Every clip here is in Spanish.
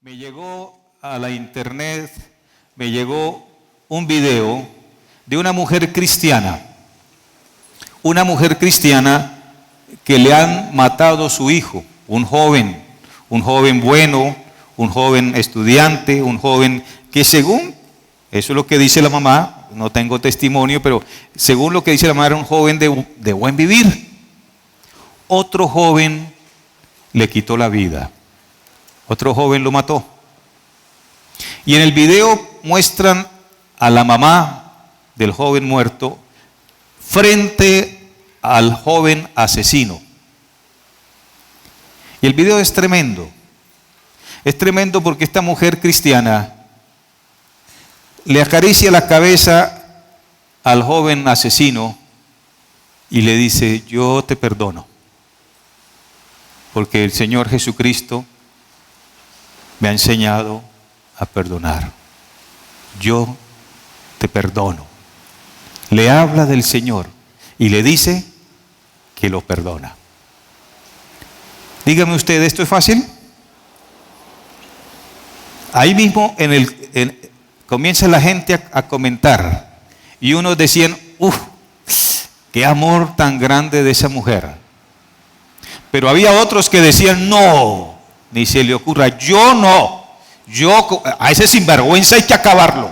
Me llegó a la internet, me llegó un video de una mujer cristiana que le han matado a su hijo, un joven bueno, un joven estudiante, un joven que según, eso es lo que dice la mamá, no tengo testimonio, pero según lo que dice la mamá era un joven de buen vivir. Otro joven le quitó la vida, otro joven lo mató. Y en el video muestran a la mamá del joven muerto frente al joven asesino. Y el video es tremendo. Es tremendo porque esta mujer cristiana le acaricia la cabeza al joven asesino y le dice: yo te perdono, porque el Señor Jesucristo me ha enseñado a perdonar. Yo te perdono. Le habla del Señor y le dice que lo perdona. Dígame usted, ¿esto es fácil? Ahí mismo comienza la gente a comentar y unos decían: qué amor tan grande de esa mujer. Pero había otros que decían: no, ni se le ocurra, yo no. A ese sinvergüenza hay que acabarlo.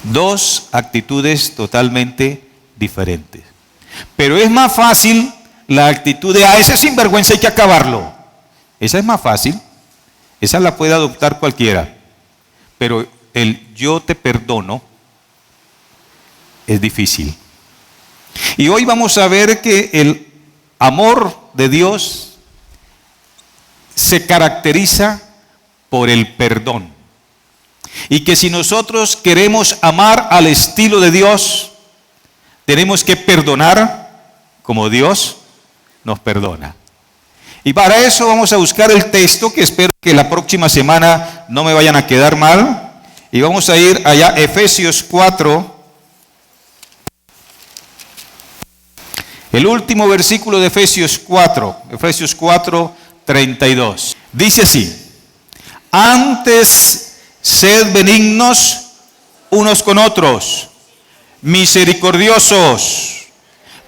Dos actitudes totalmente diferentes. Pero es más fácil la actitud de: a ese sinvergüenza hay que acabarlo. Esa es más fácil. Esa la puede adoptar cualquiera. Pero el yo te perdono es difícil. Y hoy vamos a ver que el amor de Dios se caracteriza por el perdón. Y que si nosotros queremos amar al estilo de Dios, tenemos que perdonar como Dios nos perdona. Y para eso vamos a buscar el texto, que espero que la próxima semana no me vayan a quedar mal. Y vamos a ir allá, Efesios 4. El último versículo de Efesios 4. Efesios 4, 32. Dice así: antes sed benignos unos con otros, misericordiosos,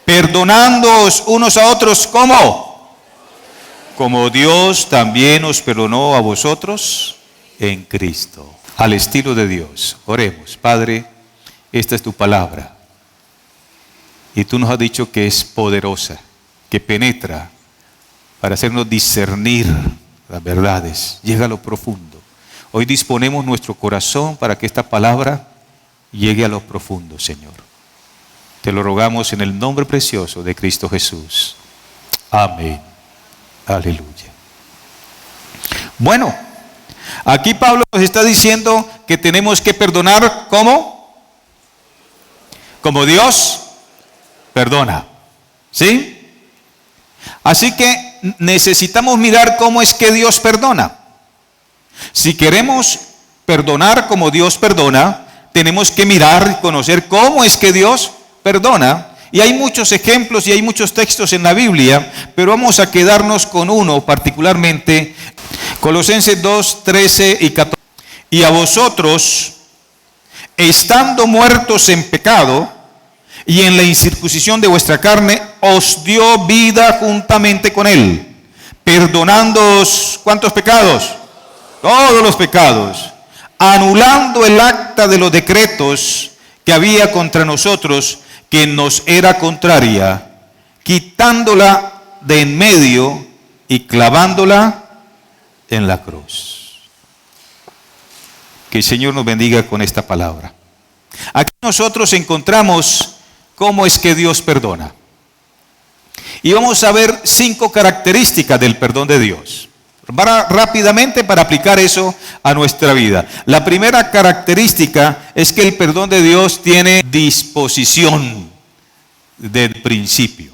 perdonándoos unos a otros. ¿Cómo? Como Dios también os perdonó a vosotros en Cristo. Al estilo de Dios. Oremos. Padre, esta es tu palabra. Y tú nos has dicho que es poderosa, que penetra para hacernos discernir las verdades. Llega a lo profundo. Hoy disponemos nuestro corazón para que esta palabra llegue a lo profundo, Señor. Te lo rogamos en el nombre precioso de Cristo Jesús. Amén. Aleluya. Bueno, aquí Pablo nos está diciendo que tenemos que perdonar. ¿Cómo? Como Dios perdona. ¿Sí? Así que necesitamos mirar cómo es que Dios perdona. Si queremos perdonar como Dios perdona, tenemos que mirar y conocer cómo es que Dios perdona. Y hay muchos ejemplos y hay muchos textos en la Biblia, pero vamos a quedarnos con uno particularmente, Colosenses 2, 13 y 14. Y a vosotros, estando muertos en pecado y en la incircuncisión de vuestra carne, os dio vida juntamente con él, perdonándoos, ¿cuántos pecados? Todos los pecados, anulando el acta de los decretos que había contra nosotros, que nos era contraria, quitándola de en medio y clavándola en la cruz. Que el Señor nos bendiga con esta palabra. Aquí nosotros encontramos cómo es que Dios perdona. Y vamos a ver 5 características del perdón de Dios. Rápidamente para aplicar eso a nuestra vida. La primera característica es que el perdón de Dios tiene disposición del principio.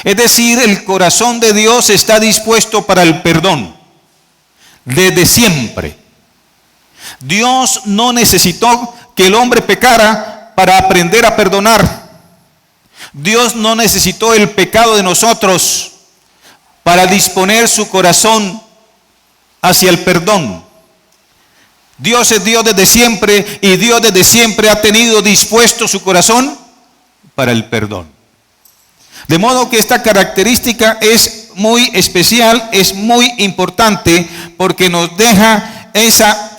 Es decir, el corazón de Dios está dispuesto para el perdón desde siempre. Dios no necesitó que el hombre pecara para aprender a perdonar. Dios no necesitó el pecado de nosotros para disponer su corazón hacia el perdón. Dios es Dios desde siempre y Dios desde siempre ha tenido dispuesto su corazón para el perdón. De modo que esta característica es muy especial, es muy importante porque nos deja esa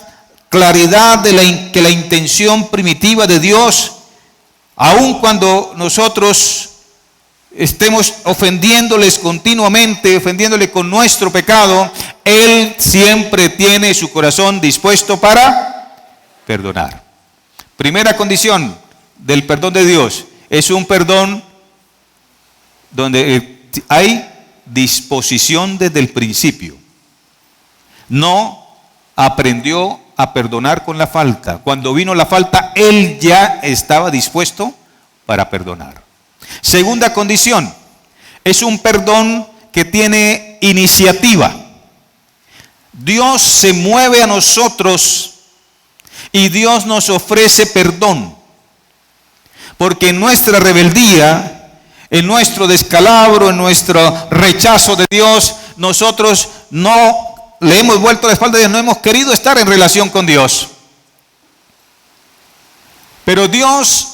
claridad de que la intención primitiva de Dios, aun cuando nosotros estemos ofendiéndoles continuamente, ofendiéndole con nuestro pecado, Él siempre tiene su corazón dispuesto para perdonar. Primera condición del perdón de Dios, es un perdón donde hay disposición desde el principio. No aprendió a perdonar con la falta. Cuando vino la falta, Él ya estaba dispuesto para perdonar. Segunda condición, es un perdón que tiene iniciativa. Dios se mueve a nosotros y Dios nos ofrece perdón. Porque en nuestra rebeldía, en nuestro descalabro, en nuestro rechazo de Dios, nosotros no le hemos vuelto la espalda a Dios, no hemos querido estar en relación con Dios. Pero Dios,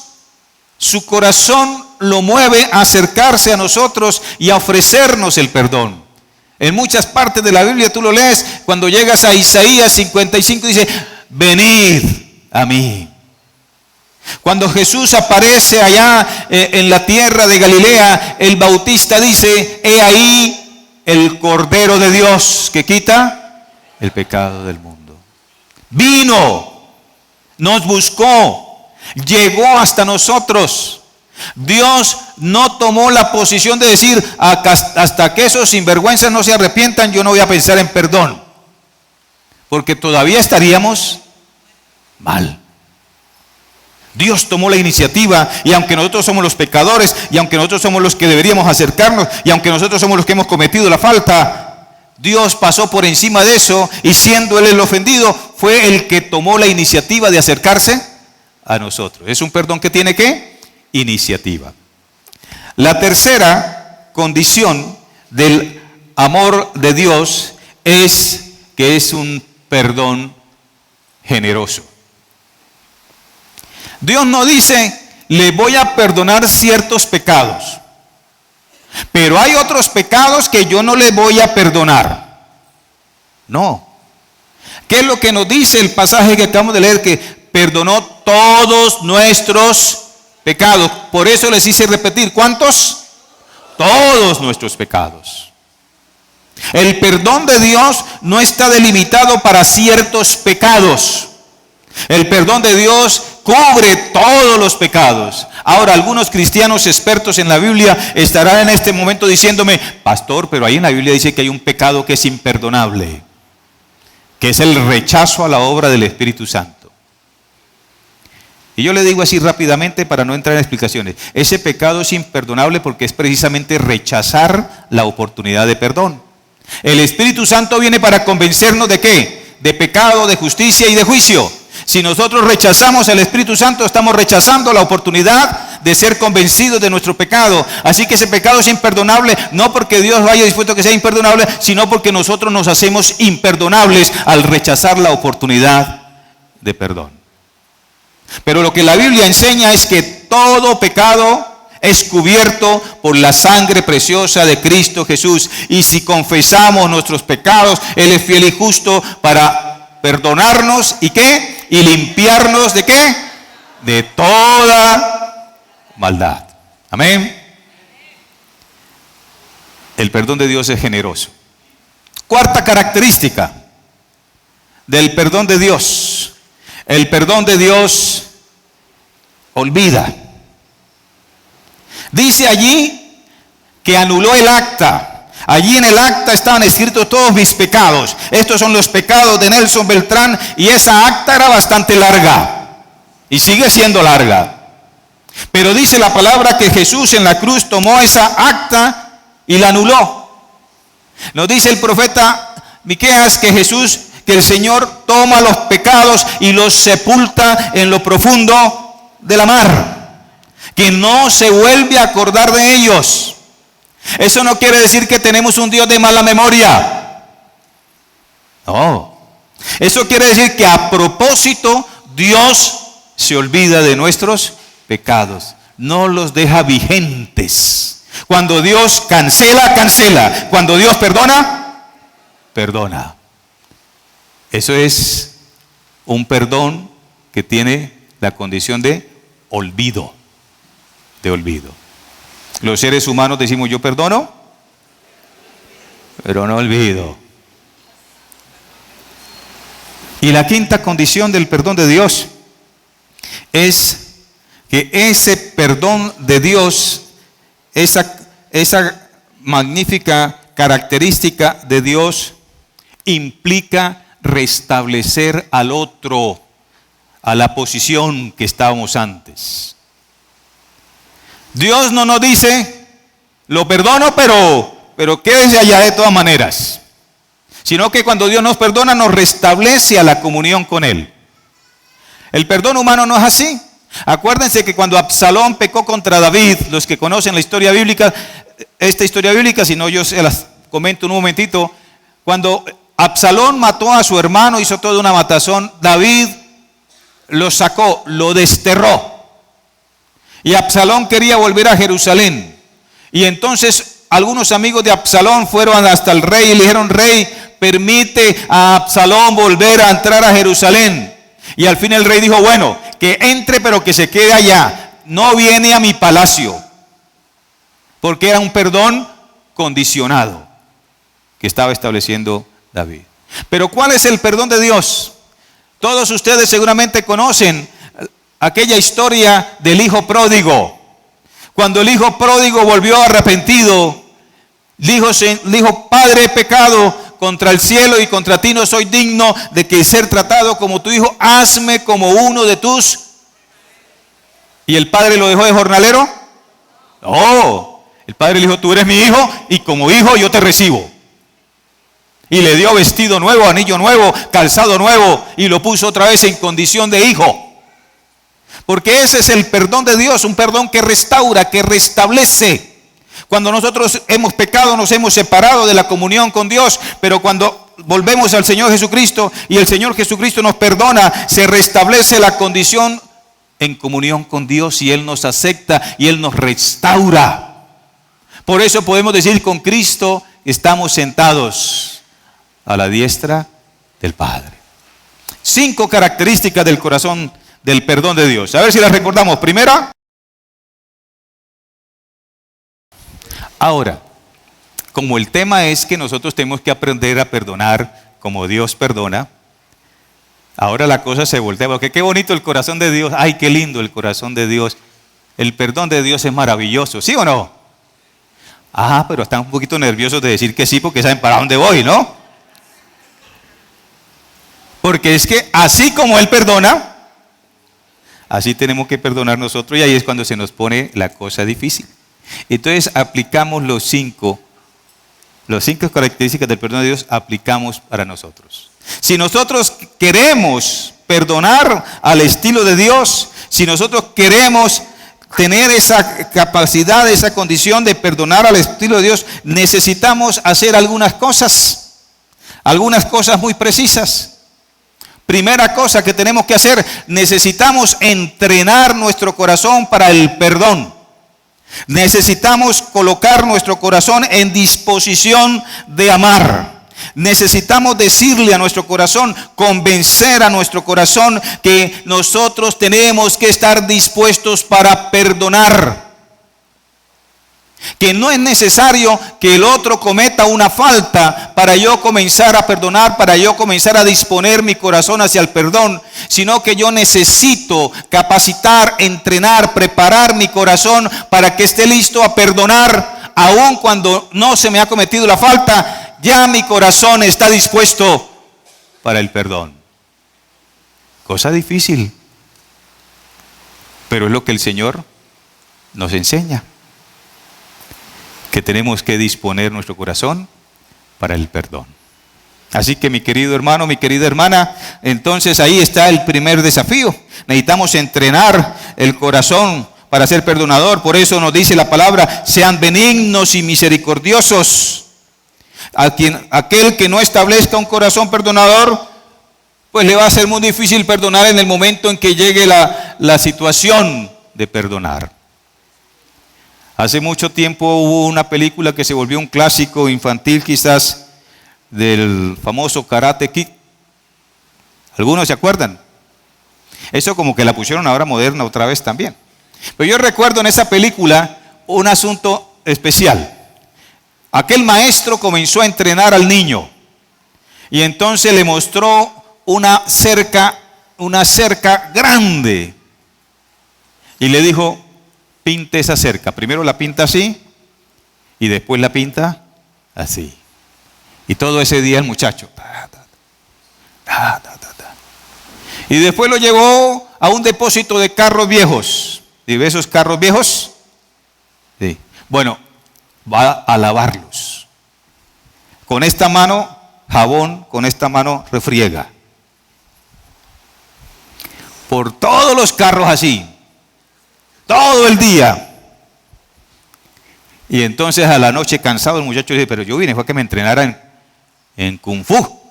su corazón lo mueve a acercarse a nosotros y a ofrecernos el perdón. En muchas partes de la Biblia tú lo lees, cuando llegas a Isaías 55 dice, venid a mí. Cuando Jesús aparece allá en la tierra de Galilea, el Bautista dice, he ahí el Cordero de Dios que quita el pecado del mundo. Vino, nos buscó, llegó hasta nosotros. Dios no tomó la posición de decir, hasta que esos sinvergüenzas no se arrepientan, yo no voy a pensar en perdón. Porque todavía estaríamos mal. Dios tomó la iniciativa y aunque nosotros somos los pecadores y aunque nosotros somos los que deberíamos acercarnos y aunque nosotros somos los que hemos cometido la falta, Dios pasó por encima de eso y siendo Él el ofendido, fue el que tomó la iniciativa de acercarse a nosotros. Es un perdón que tiene ¿qué? Iniciativa. La tercera condición del amor de Dios es que es un perdón generoso. Dios no dice, le voy a perdonar ciertos pecados, pero hay otros pecados que yo no le voy a perdonar. No. ¿Qué es lo que nos dice el pasaje que acabamos de leer? Que perdonó todos nuestros pecados. Por eso les hice repetir, ¿cuántos? Todos nuestros pecados. El perdón de Dios no está delimitado para ciertos pecados. El perdón de Dios cubre todos los pecados. Ahora, algunos cristianos expertos en la Biblia estarán en este momento diciéndome, pastor, pero ahí en la Biblia dice que hay un pecado que es imperdonable, que es el rechazo a la obra del Espíritu Santo. Y yo le digo así rápidamente para no entrar en explicaciones. Ese pecado es imperdonable porque es precisamente rechazar la oportunidad de perdón. El Espíritu Santo viene para convencernos ¿de qué? De pecado, de justicia y de juicio. Si nosotros rechazamos al Espíritu Santo, estamos rechazando la oportunidad de ser convencidos de nuestro pecado. Así que ese pecado es imperdonable, no porque Dios haya dispuesto que sea imperdonable, sino porque nosotros nos hacemos imperdonables al rechazar la oportunidad de perdón. Pero lo que la Biblia enseña es que todo pecado es cubierto por la sangre preciosa de Cristo Jesús. Y si confesamos nuestros pecados, Él es fiel y justo para perdonarnos y ¿qué? Y limpiarnos ¿de qué? De toda maldad. Amén. El perdón de Dios es generoso. Cuarta característica del perdón de Dios. El perdón de Dios olvida. Dice allí que anuló el acta. Allí en el acta estaban escritos todos mis pecados. Estos son los pecados de Nelson Beltrán y esa acta era bastante larga y sigue siendo larga. Pero dice la palabra que Jesús en la cruz tomó esa acta y la anuló. Nos dice el profeta Miqueas que que el Señor toma los pecados y los sepulta en lo profundo de la mar, que no se vuelve a acordar de ellos. Eso no quiere decir que tenemos un Dios de mala memoria. No. Eso quiere decir que a propósito Dios se olvida de nuestros pecados. No los deja vigentes. Cuando Dios cancela, cancela. Cuando Dios perdona, perdona. Eso es un perdón que tiene la condición de olvido. De olvido. Los seres humanos decimos yo perdono, pero no olvido. Y la quinta condición del perdón de Dios es que ese perdón de Dios, esa magnífica característica de Dios implica restablecer al otro a la posición que estábamos antes. Dios no nos dice, lo perdono, pero quédese allá de todas maneras. Sino que cuando Dios nos perdona, nos restablece a la comunión con Él. El perdón humano no es así. Acuérdense que cuando Absalón pecó contra David, los que conocen la historia bíblica, esta historia bíblica, si no yo se las comento un momentito, cuando Absalón mató a su hermano, hizo toda una matazón, David lo sacó, lo desterró. Y Absalón quería volver a Jerusalén. Y entonces algunos amigos de Absalón fueron hasta el rey y le dijeron, rey, permite a Absalón volver a entrar a Jerusalén. Y al fin el rey dijo, bueno, que entre pero que se quede allá. No viene a mi palacio. Porque era un perdón condicionado que estaba estableciendo David. Pero ¿cuál es el perdón de Dios? Todos ustedes seguramente conocen aquella historia del hijo pródigo. Cuando el hijo pródigo volvió arrepentido, dijo, Padre, he pecado contra el cielo y contra ti, no soy digno de que ser tratado como tu hijo, hazme como uno de tus. ¿Y el padre lo dejó de jornalero? No, el padre le dijo, tú eres mi hijo y como hijo yo te recibo. Y le dio vestido nuevo, anillo nuevo, calzado nuevo y lo puso otra vez en condición de hijo. Porque ese es el perdón de Dios, un perdón que restaura, que restablece. Cuando nosotros hemos pecado, nos hemos separado de la comunión con Dios, pero cuando volvemos al Señor Jesucristo y el Señor Jesucristo nos perdona, se restablece la condición en comunión con Dios y Él nos acepta y Él nos restaura. Por eso podemos decir, con Cristo estamos sentados a la diestra del Padre. 5 características del corazón del perdón de Dios. A ver si las recordamos. Primera. Ahora, como el tema es que nosotros tenemos que aprender a perdonar como Dios perdona, ahora la cosa se voltea, porque qué bonito el corazón de Dios. Ay, qué lindo el corazón de Dios. El perdón de Dios es maravilloso, ¿sí o no? Ah, pero están un poquito nerviosos de decir que sí, porque saben para dónde voy, ¿no? Porque es que así como Él perdona, así tenemos que perdonar nosotros, y ahí es cuando se nos pone la cosa difícil. Entonces aplicamos los cinco características del perdón de Dios, aplicamos para nosotros. Si nosotros queremos perdonar al estilo de Dios, si nosotros queremos tener esa capacidad, esa condición de perdonar al estilo de Dios, necesitamos hacer algunas cosas muy precisas. Primera cosa que tenemos que hacer, necesitamos entrenar nuestro corazón para el perdón. Necesitamos colocar nuestro corazón en disposición de amar. Necesitamos decirle a nuestro corazón, convencer a nuestro corazón que nosotros tenemos que estar dispuestos para perdonar. Que no es necesario que el otro cometa una falta para yo comenzar a perdonar, para yo comenzar a disponer mi corazón hacia el perdón, sino que yo necesito capacitar, entrenar, preparar mi corazón para que esté listo a perdonar, aun cuando no se me ha cometido la falta, ya mi corazón está dispuesto para el perdón. Cosa difícil, pero es lo que el Señor nos enseña. Que tenemos que disponer nuestro corazón para el perdón. Así que mi querido hermano, mi querida hermana, entonces ahí está el primer desafío. Necesitamos entrenar el corazón para ser perdonador. Por eso nos dice la palabra, sean benignos y misericordiosos. Aquel que no establezca un corazón perdonador, pues le va a ser muy difícil perdonar en el momento en que llegue la situación de perdonar. Hace mucho tiempo hubo una película que se volvió un clásico infantil quizás, del famoso Karate Kid. ¿Algunos se acuerdan? Eso como que la pusieron ahora moderna otra vez también. Pero yo recuerdo en esa película un asunto especial. Aquel maestro comenzó a entrenar al niño y entonces le mostró una cerca grande y le dijo, pinte esa cerca. Primero la pinta así y después la pinta así. Y todo ese día el muchacho. Y después lo llevó a un depósito de carros viejos. ¿Y ve esos carros viejos? Sí. Bueno, va a lavarlos. Con esta mano, jabón, con esta mano, refriega. Por todos los carros así. Todo el día. Y entonces a la noche cansado el muchacho dice, pero yo vine, fue a que me entrenara en Kung Fu.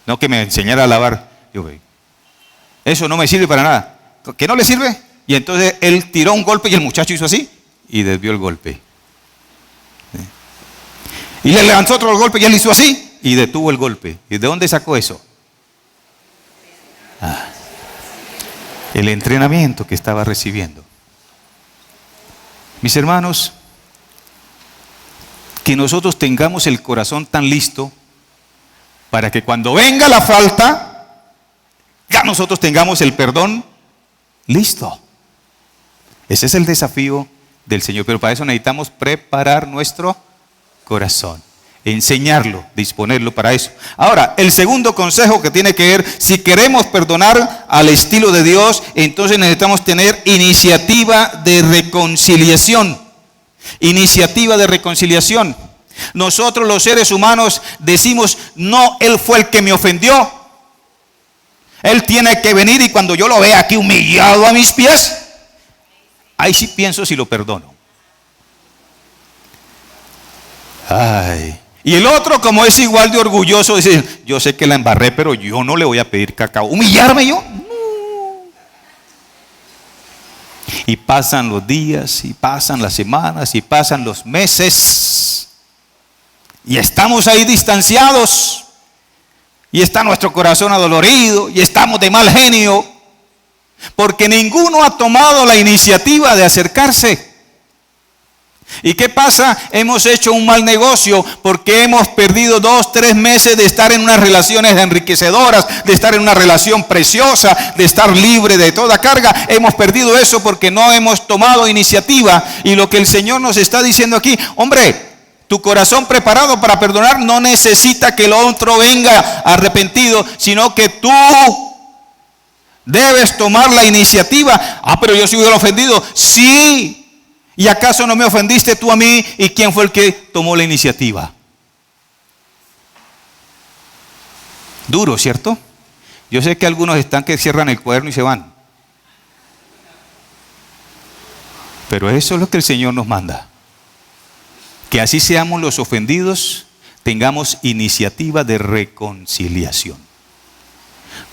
No que me enseñara a lavar. Yo, eso no me sirve para nada. ¿Qué no le sirve? Y entonces él tiró un golpe y el muchacho hizo así y desvió el golpe. Y le lanzó otro golpe y él hizo así y detuvo el golpe. ¿Y de dónde sacó eso? El entrenamiento que estaba recibiendo. Mis hermanos, que nosotros tengamos el corazón tan listo para que cuando venga la falta, ya nosotros tengamos el perdón listo. Ese es el desafío del Señor, pero para eso necesitamos preparar nuestro corazón, enseñarlo, disponerlo para eso. Ahora, el segundo consejo que tiene que ver, si queremos perdonar al estilo de Dios, entonces necesitamos tener iniciativa de reconciliación. Iniciativa de reconciliación. Nosotros los seres humanos decimos, no, él fue el que me ofendió. Él tiene que venir y cuando yo lo vea aquí humillado a mis pies, ahí sí pienso si lo perdono. Ay. Y el otro, como es igual de orgulloso, dice, yo sé que la embarré, pero yo no le voy a pedir cacao. ¿Humillarme yo? No. Y pasan los días, y pasan las semanas, y pasan los meses. Y estamos ahí distanciados. Y está nuestro corazón adolorido, y estamos de mal genio. Porque ninguno ha tomado la iniciativa de acercarse. ¿Y qué pasa? Hemos hecho un mal negocio porque hemos perdido 2, 3 meses de estar en unas relaciones enriquecedoras, de estar en una relación preciosa, de estar libre de toda carga. Hemos perdido eso porque no hemos tomado iniciativa. Y lo que el Señor nos está diciendo aquí, hombre, tu corazón preparado para perdonar no necesita que el otro venga arrepentido, sino que tú debes tomar la iniciativa. Pero yo soy el ofendido. Sí. ¿Y acaso no me ofendiste tú a mí? ¿Y quién fue el que tomó la iniciativa? Duro, ¿cierto? Yo sé que algunos están que cierran el cuaderno y se van. Pero eso es lo que el Señor nos manda. Que así seamos los ofendidos, tengamos iniciativa de reconciliación.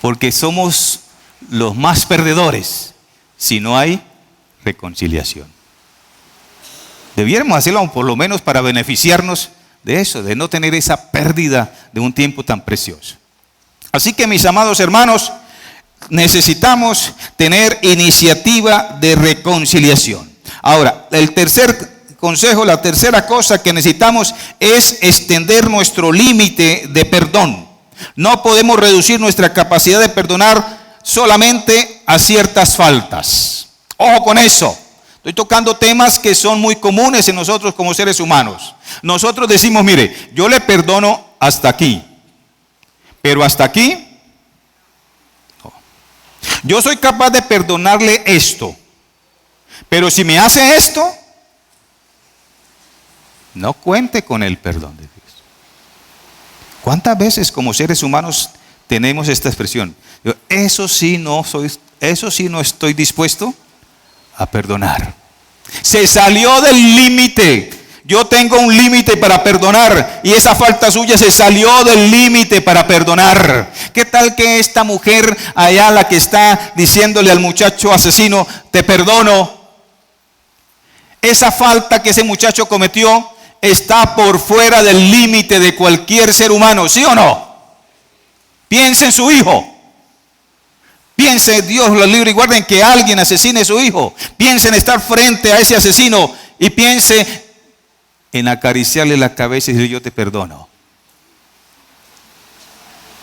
Porque somos los más perdedores si no hay reconciliación. Debiéramos hacerlo por lo menos para beneficiarnos de eso, de no tener esa pérdida de un tiempo tan precioso. Así que, mis amados hermanos, necesitamos tener iniciativa de reconciliación. Ahora, el tercer consejo, la tercera cosa que necesitamos es extender nuestro límite de perdón. No podemos reducir nuestra capacidad de perdonar solamente a ciertas faltas. Ojo con eso. Estoy tocando temas que son muy comunes en nosotros como seres humanos. Nosotros decimos, mire, yo le perdono hasta aquí, pero hasta aquí no. Yo soy capaz de perdonarle esto, pero si me hace esto, no cuente con el perdón de Dios. ¿Cuántas veces como seres humanos tenemos esta expresión? Eso sí no estoy dispuesto a perdonar. Se salió del límite. Yo tengo un límite para perdonar y esa falta suya se salió del límite para perdonar. ¿Qué tal que esta mujer allá, la que está diciéndole al muchacho asesino, te perdono? Esa falta que ese muchacho cometió está por fuera del límite de cualquier ser humano, ¿sí o no? Piense en su hijo. Piense, Dios los libre y guarde, en que alguien asesine a su hijo. Piense en estar frente a ese asesino y piense en acariciarle la cabeza y decirle, yo te perdono.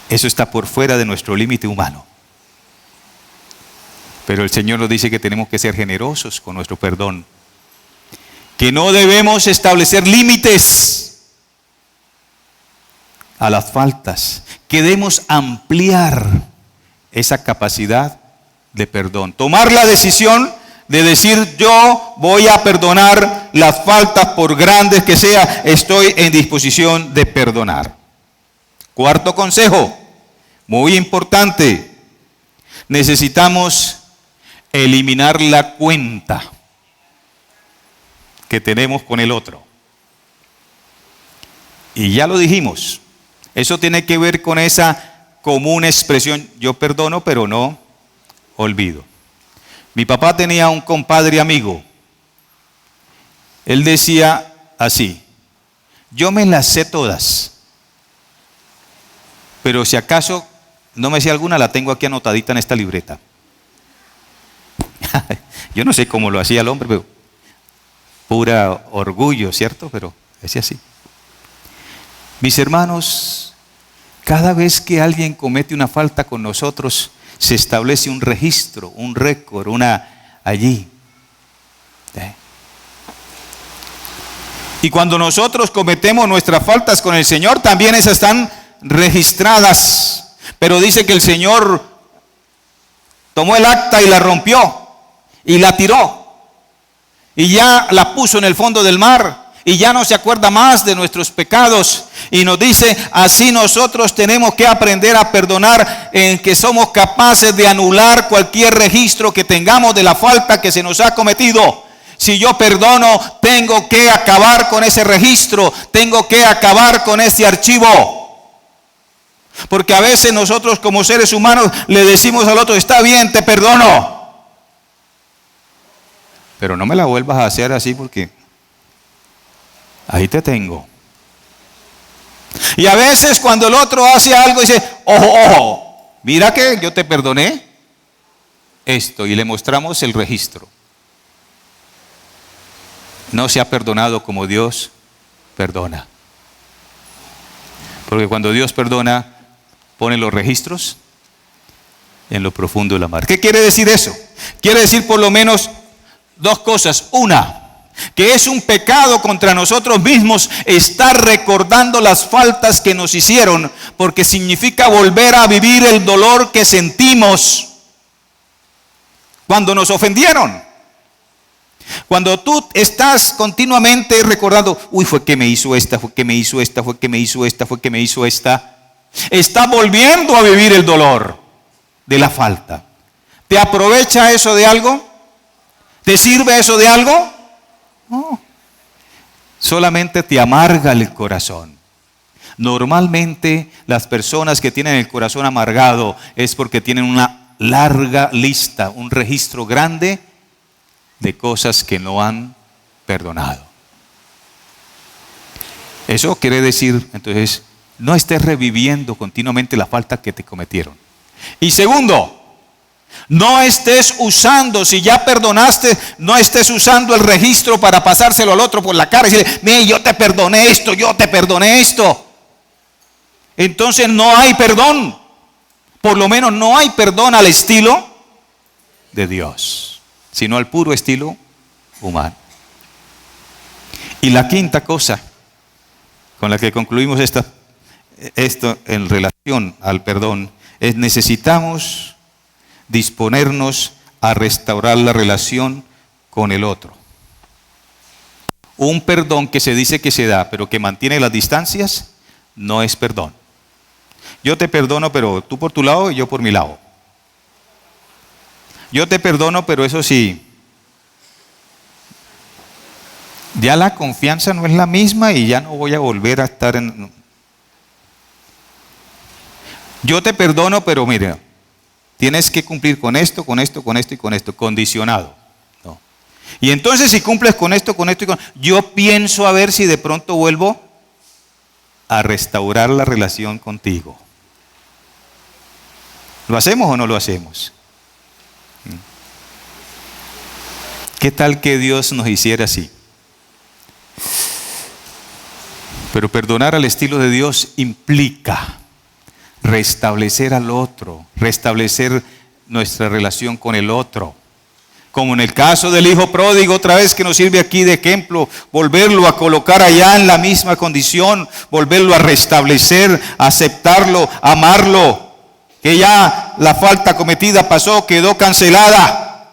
Eso está por fuera de nuestro límite humano. Pero el Señor nos dice que tenemos que ser generosos con nuestro perdón. Que no debemos establecer límites a las faltas. Que debemos ampliar esa capacidad de perdón. Tomar la decisión de decir, yo voy a perdonar las faltas por grandes que sea, estoy en disposición de perdonar. Cuarto consejo, muy importante, necesitamos eliminar la cuenta que tenemos con el otro. Y ya lo dijimos, eso tiene que ver con esa común expresión, yo perdono pero no olvido. Mi papá tenía un compadre amigo. Él decía así, yo me las sé todas, pero si acaso no me sé alguna, la tengo aquí anotadita en esta libreta. Yo no sé cómo lo hacía el hombre, pero pura orgullo, ¿cierto? Pero decía así. Mis hermanos, cada vez que alguien comete una falta con nosotros, se establece un registro, un récord, allí. Y cuando nosotros cometemos nuestras faltas con el Señor, también esas están registradas. Pero dice que el Señor tomó el acta y la rompió y la tiró. Y ya la puso en el fondo del mar. Y ya no se acuerda más de nuestros pecados. Y nos dice, así nosotros tenemos que aprender a perdonar, en que somos capaces de anular cualquier registro que tengamos de la falta que se nos ha cometido. Si yo perdono, tengo que acabar con ese registro, tengo que acabar con ese archivo. Porque a veces nosotros como seres humanos le decimos al otro, está bien, te perdono, pero no me la vuelvas a hacer así porque ahí te tengo. Y a veces cuando el otro hace algo dice, ojo, ojo, mira que yo te perdoné esto, y le mostramos el registro. No se ha perdonado como Dios perdona. Porque cuando Dios perdona, pone los registros en lo profundo de la mar. ¿Qué quiere decir eso? Quiere decir por lo menos dos cosas. Una, que es un pecado contra nosotros mismos estar recordando las faltas que nos hicieron, porque significa volver a vivir el dolor que sentimos cuando nos ofendieron. Cuando tú estás continuamente recordando, uy, fue que me hizo esta, fue que me hizo esta, fue que me hizo esta, fue que me hizo esta, está volviendo a vivir el dolor de la falta. ¿Te aprovecha eso de algo? ¿Te sirve eso de algo? No, solamente te amarga el corazón. Normalmente las personas que tienen el corazón amargado es porque tienen una larga lista, un registro grande de cosas que no han perdonado. Eso quiere decir, entonces, no estés reviviendo continuamente la falta que te cometieron. Y segundo, no estés usando, si ya perdonaste, no estés usando el registro para pasárselo al otro por la cara y decirle, mire, yo te perdoné esto, yo te perdoné esto. Entonces no hay perdón. Por lo menos no hay perdón al estilo de Dios, sino al puro estilo humano. Y la quinta cosa con la que concluimos esto en relación al perdón es necesitamos disponernos a restaurar la relación con el otro. Un perdón que se dice que se da, pero que mantiene las distancias, no es perdón. Yo te perdono, pero tú por tu lado y yo por mi lado. Yo te perdono, pero eso sí, Ya la confianza no es la misma y ya no voy a volver a estar en... Yo te perdono, pero mira, tienes que cumplir con esto, con esto, con esto y con esto, condicionado. No. Y entonces si cumples con esto, con esto y con esto, yo pienso a ver si de pronto vuelvo a restaurar la relación contigo. ¿Lo hacemos o no lo hacemos? ¿Qué tal que Dios nos hiciera así? Pero perdonar al estilo de Dios implica restablecer al otro, restablecer nuestra relación con el otro. Como en el caso del hijo pródigo, otra vez que nos sirve aquí de ejemplo, volverlo a colocar allá en la misma condición, volverlo a restablecer, aceptarlo, amarlo, que ya la falta cometida pasó, quedó cancelada.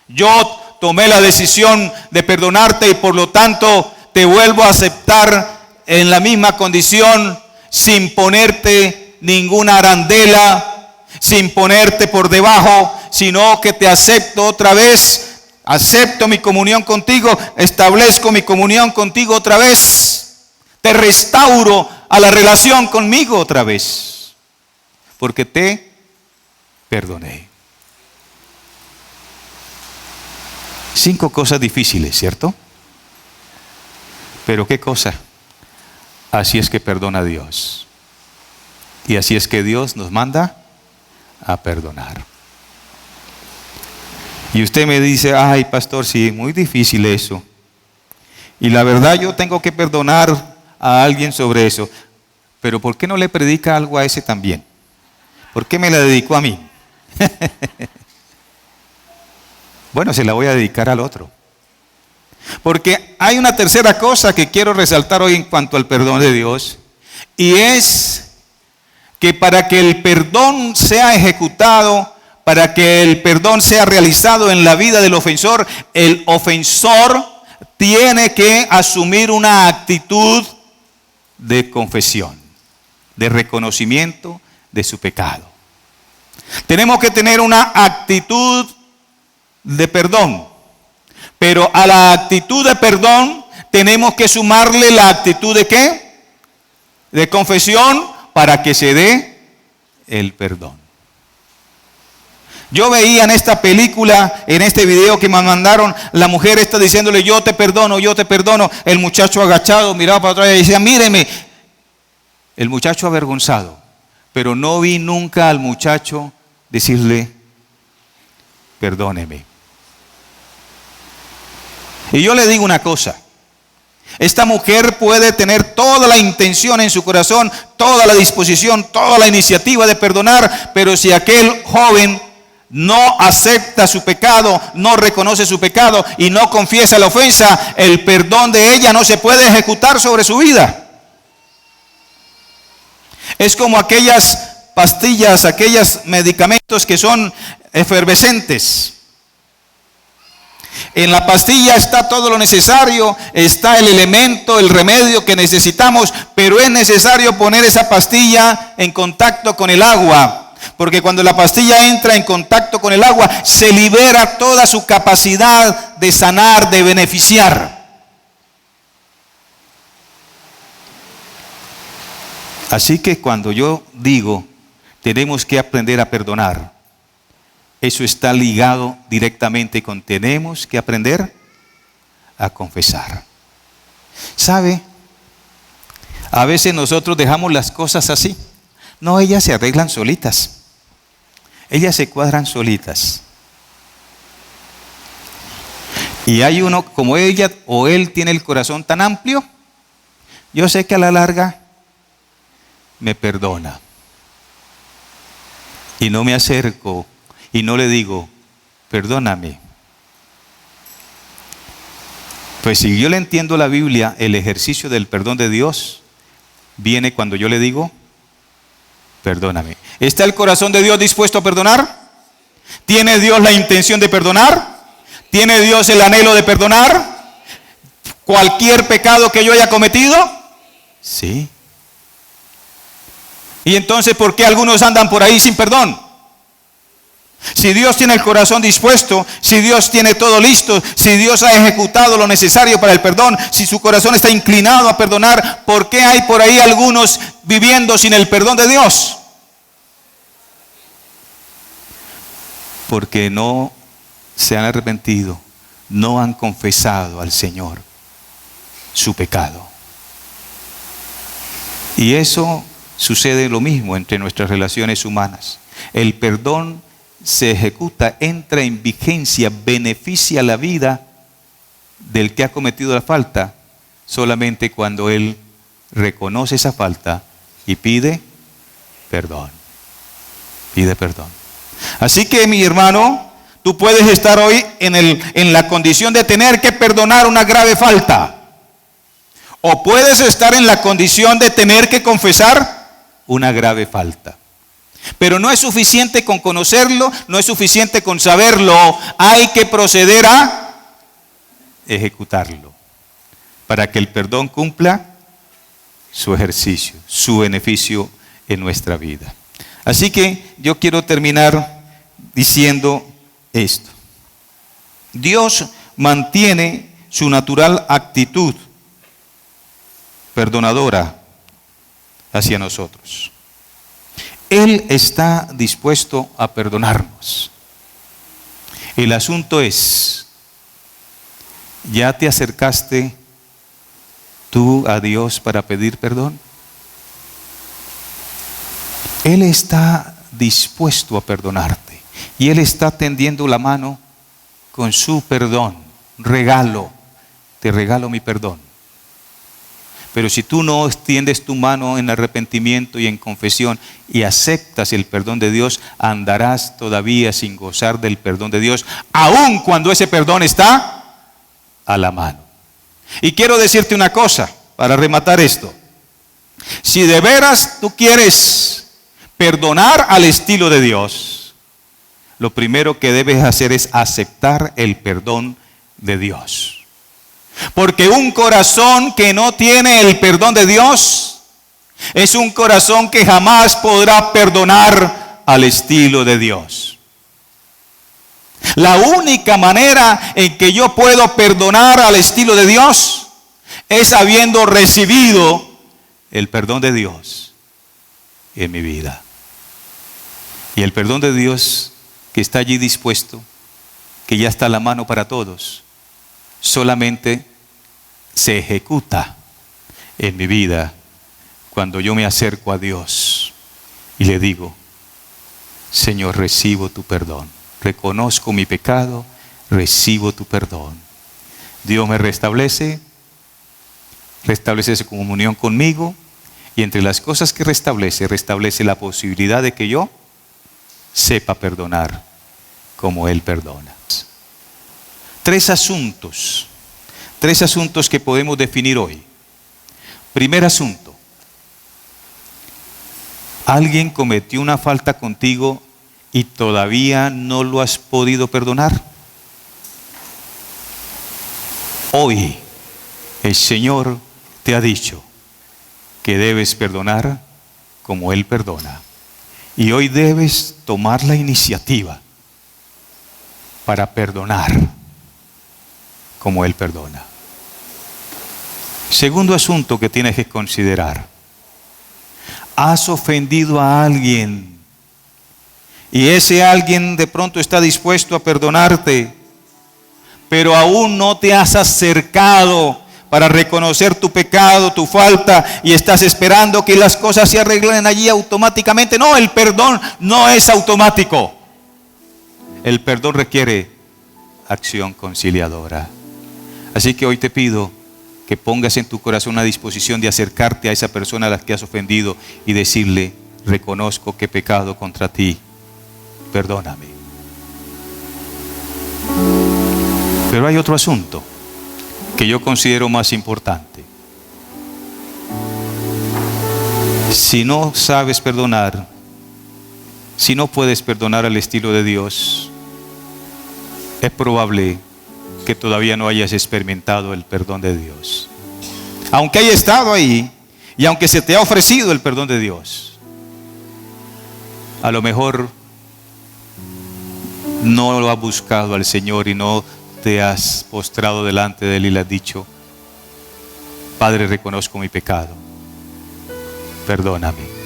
Yo tomé la decisión de perdonarte y por lo tanto te vuelvo a aceptar en la misma condición, sin ponerte ninguna arandela, sin ponerte por debajo, sino que te acepto otra vez, acepto mi comunión contigo, establezco mi comunión contigo otra vez, te restauro a la relación conmigo otra vez, porque te perdoné. 5 cosas difíciles, ¿cierto? Pero ¿qué cosa? Así es que perdona a Dios. Y así es que Dios nos manda a perdonar. Y usted me dice, ay pastor, sí, muy difícil eso. Y la verdad yo tengo que perdonar a alguien sobre eso. Pero ¿por qué no le predica algo a ese también? ¿Por qué me la dedicó a mí? Bueno, se la voy a dedicar al otro. Porque hay una tercera cosa que quiero resaltar hoy en cuanto al perdón de Dios. Y es que para que el perdón sea ejecutado, para que el perdón sea realizado en la vida del ofensor, el ofensor tiene que asumir una actitud de confesión, de reconocimiento de su pecado. Tenemos que tener una actitud de perdón. Pero a la actitud de perdón tenemos que sumarle la actitud de ¿qué? De confesión para que se dé el perdón. Yo veía en esta película, en este video que me mandaron, la mujer está diciéndole yo te perdono, yo te perdono. El muchacho agachado miraba para atrás y decía míreme. El muchacho avergonzado. Pero no vi nunca al muchacho decirle perdóneme. Y yo le digo una cosa, esta mujer puede tener toda la intención en su corazón, toda la disposición, toda la iniciativa de perdonar, pero si aquel joven no acepta su pecado, no reconoce su pecado y no confiesa la ofensa, el perdón de ella no se puede ejecutar sobre su vida. Es como aquellas pastillas, aquellos medicamentos que son efervescentes. En la pastilla está todo lo necesario, está el elemento, el remedio que necesitamos, pero es necesario poner esa pastilla en contacto con el agua, porque cuando la pastilla entra en contacto con el agua, se libera toda su capacidad de sanar, de beneficiar. Así que cuando yo digo, tenemos que aprender a perdonar, eso está ligado directamente con tenemos que aprender a confesar. ¿Sabe? A veces nosotros dejamos las cosas así. No, ellas se arreglan solitas. Ellas se cuadran solitas. Y hay uno, como ella o él tiene el corazón tan amplio, yo sé que a la larga me perdona. Y no me acerco y no le digo, perdóname. Pues si yo le entiendo la Biblia, el ejercicio del perdón de Dios viene cuando yo le digo, perdóname. ¿Está el corazón de Dios dispuesto a perdonar? ¿Tiene Dios la intención de perdonar? ¿Tiene Dios el anhelo de perdonar cualquier pecado que yo haya cometido? Sí. ¿Y entonces por qué algunos andan por ahí sin perdón? Si Dios tiene el corazón dispuesto, si Dios tiene todo listo, si Dios ha ejecutado lo necesario para el perdón, si su corazón está inclinado a perdonar, ¿por qué hay por ahí algunos viviendo sin el perdón de Dios? Porque no se han arrepentido, no han confesado al Señor su pecado. Y eso sucede lo mismo entre nuestras relaciones humanas. El perdón se ejecuta, entra en vigencia, beneficia la vida del que ha cometido la falta, solamente cuando él reconoce esa falta y pide perdón. Pide perdón. Así que, mi hermano, tú puedes estar hoy en la condición de tener que perdonar una grave falta. O puedes estar en la condición de tener que confesar una grave falta. Pero no es suficiente con conocerlo, no es suficiente con saberlo. Hay que proceder a ejecutarlo para que el perdón cumpla su ejercicio, su beneficio en nuestra vida. Así que yo quiero terminar diciendo esto. Dios mantiene su natural actitud perdonadora hacia nosotros. Él está dispuesto a perdonarnos. El asunto es, ¿ya te acercaste tú a Dios para pedir perdón? Él está dispuesto a perdonarte y Él está tendiendo la mano con su perdón. Regalo, te regalo mi perdón. Pero si tú no extiendes tu mano en arrepentimiento y en confesión y aceptas el perdón de Dios, andarás todavía sin gozar del perdón de Dios, aun cuando ese perdón está a la mano. Y quiero decirte una cosa para rematar esto. Si de veras tú quieres perdonar al estilo de Dios, lo primero que debes hacer es aceptar el perdón de Dios. Porque un corazón que no tiene el perdón de Dios es un corazón que jamás podrá perdonar al estilo de Dios. La única manera en que yo puedo perdonar al estilo de Dios es habiendo recibido el perdón de Dios en mi vida. Y el perdón de Dios que está allí dispuesto, que ya está a la mano para todos, solamente se ejecuta en mi vida cuando yo me acerco a Dios y le digo: Señor, recibo tu perdón, reconozco mi pecado, recibo tu perdón. Dios me restablece su comunión conmigo, y entre las cosas que restablece la posibilidad de que yo sepa perdonar como Él perdona. Tres asuntos que podemos definir hoy. Primer asunto: ¿alguien cometió una falta contigo y todavía no lo has podido perdonar? Hoy el Señor te ha dicho que debes perdonar como Él perdona. Y hoy debes tomar la iniciativa para perdonar como Él perdona. Segundo asunto que tienes que considerar: has ofendido a alguien y ese alguien de pronto está dispuesto a perdonarte, pero aún no te has acercado para reconocer tu pecado, tu falta, y estás esperando que las cosas se arreglen allí automáticamente. No, el perdón no es automático. El perdón requiere acción conciliadora. Así que hoy te pido que pongas en tu corazón una disposición de acercarte a esa persona a la que has ofendido y decirle: reconozco que he pecado contra ti, perdóname. Pero hay otro asunto que yo considero más importante. Si no sabes perdonar, si no puedes perdonar al estilo de Dios, es probable que todavía no hayas experimentado el perdón de Dios. Aunque haya estado ahí y aunque se te ha ofrecido el perdón de Dios, a lo mejor no lo has buscado al Señor y no te has postrado delante de Él y le has dicho: Padre, reconozco mi pecado, perdóname.